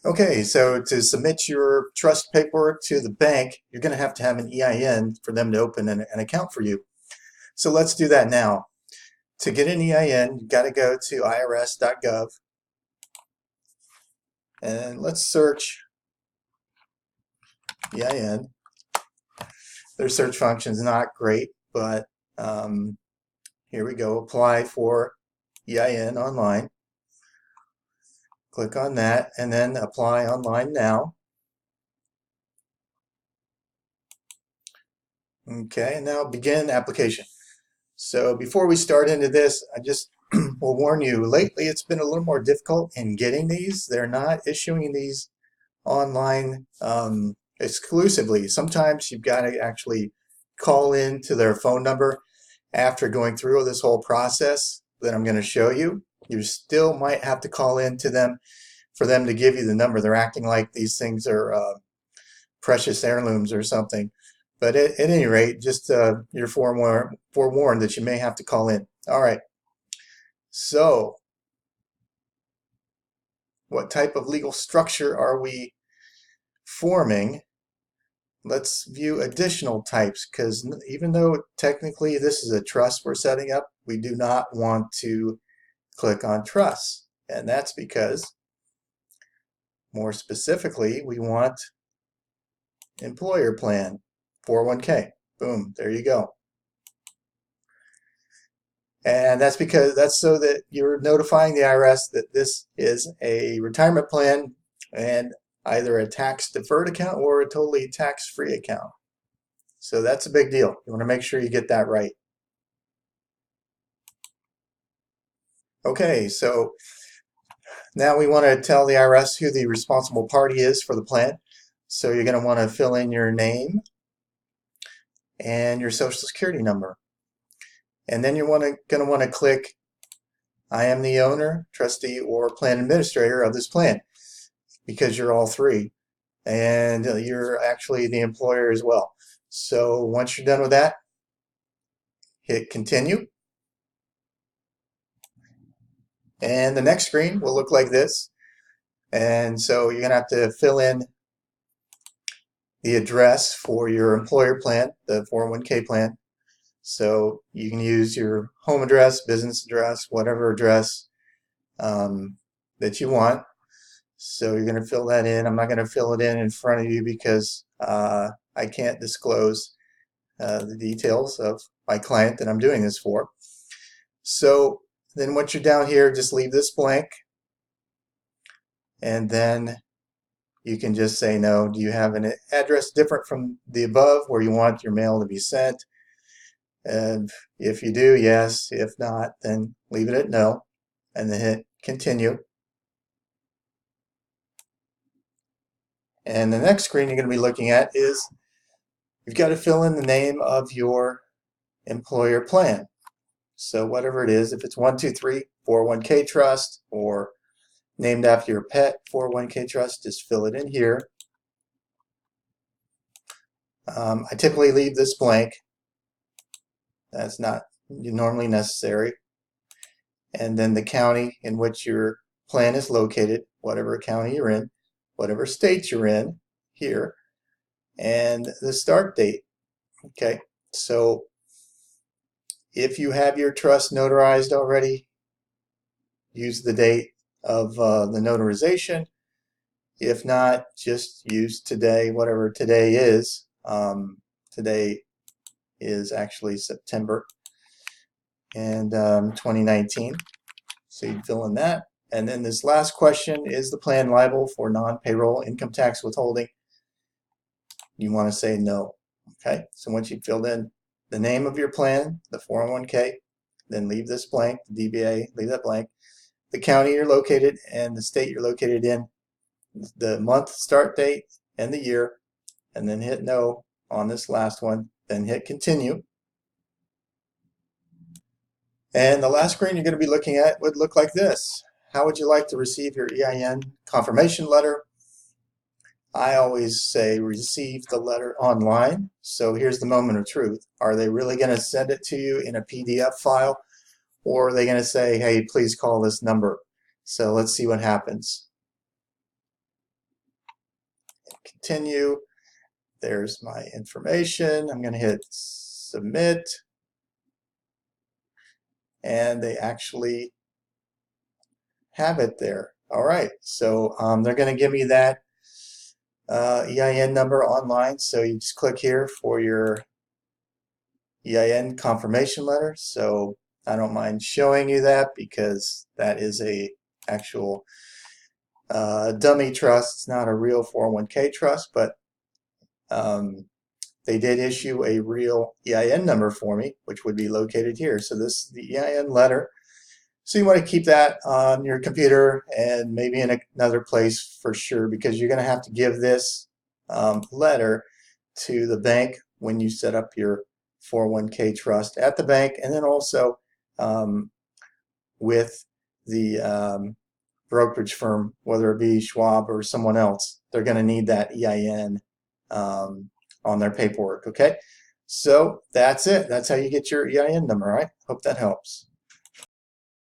Okay, so to submit your trust paperwork to the bank, you're going to have an EIN for them to open an account for you. So let's do that now. To get an EIN, you've got to go to irs.gov and let's search EIN. Their search function's not great, but here we go. Apply for EIN online. Click on that and then apply online now. Okay, and now begin application. So before we start into this, I just will warn you, lately it's been a little more difficult in getting these. They're not issuing these online exclusively. Sometimes you've got to actually call in to their phone number after going through this whole process that I'm going to show you. You still might have to call in to them for them to give you the number. They're acting like these things are precious heirlooms or something. But at any rate, just you're forewarned that you may have to call in. All right. So what type of legal structure are we forming? Let's view additional types, because even though technically this is a trust we're setting up, we do not want to click on trust. And that's because, more specifically, we want employer plan, 401k. Boom, there you go. And that's so that you're notifying the IRS that this is a retirement plan and either a tax deferred account or a totally tax-free account. So that's a big deal. You want to make sure you get that right. Okay, so now we want to tell the IRS who the responsible party is for the plan. So you're going to want to fill in your name and your social security number. And then you're going to want to click I am the owner, trustee, or plan administrator of this plan, because you're all three. And you're actually the employer as well. So once you're done with that, hit continue. And the next screen will look like this. And so you're going to have to fill in the address for your employer plan, the 401k plan. So you can use your home address, business address, whatever address that you want. So you're going to fill that in. I'm not going to fill it in front of you because I can't disclose the details of my client that I'm doing this for. So then once you're down here, just leave this blank. And then you can just say no. Do you have an address different from the above where you want your mail to be sent? And if you do, yes. If not, then leave it at no. And then hit continue. And the next screen you're going to be looking at is you've got to fill in the name of your employer plan. So whatever it is, if it's 123 401k trust or named after your pet 401k trust, just fill it in here. I typically leave this blank. That's not normally necessary. And then the county in which your plan is located, whatever county you're in, whatever state you're in here, and the start date. Okay, so if you have your trust notarized already, use the date of the notarization. If not, just use today, whatever today is. Today is actually September and 2019. So you fill in that. And then this last question, is the plan liable for non-payroll income tax withholding? You want to say no. Okay, so once you've filled in the name of your plan, the 401k, then leave this blank, the DBA, leave that blank, the county you're located and the state you're located in, the month start date and the year, and then hit no on this last one, then hit continue. And the last screen you're going to be looking at would look like this. How would you like to receive your EIN confirmation letter? I always say receive the letter online. So here's the moment of truth. Are they really going to send it to you in a PDF file? Or are they going to say, hey, please call this number? So let's see what happens. continue. There's my information. I'm going to hit submit. And they actually have it there. All right, so they're going to give me that EIN number online. So you just click here for your EIN confirmation letter. So I don't mind showing you that because that is a actual dummy trust. It's not a real 401k trust, but they did issue a real EIN number for me, which would be located here. So this is the EIN letter. So you want to keep that on your computer and maybe in another place for sure, because you're going to have to give this letter to the bank when you set up your 401k trust at the bank, and then also with the brokerage firm, whether it be Schwab or someone else. They're going to need that EIN on their paperwork. Okay, so that's it. That's how you get your EIN number. All right, hope that helps.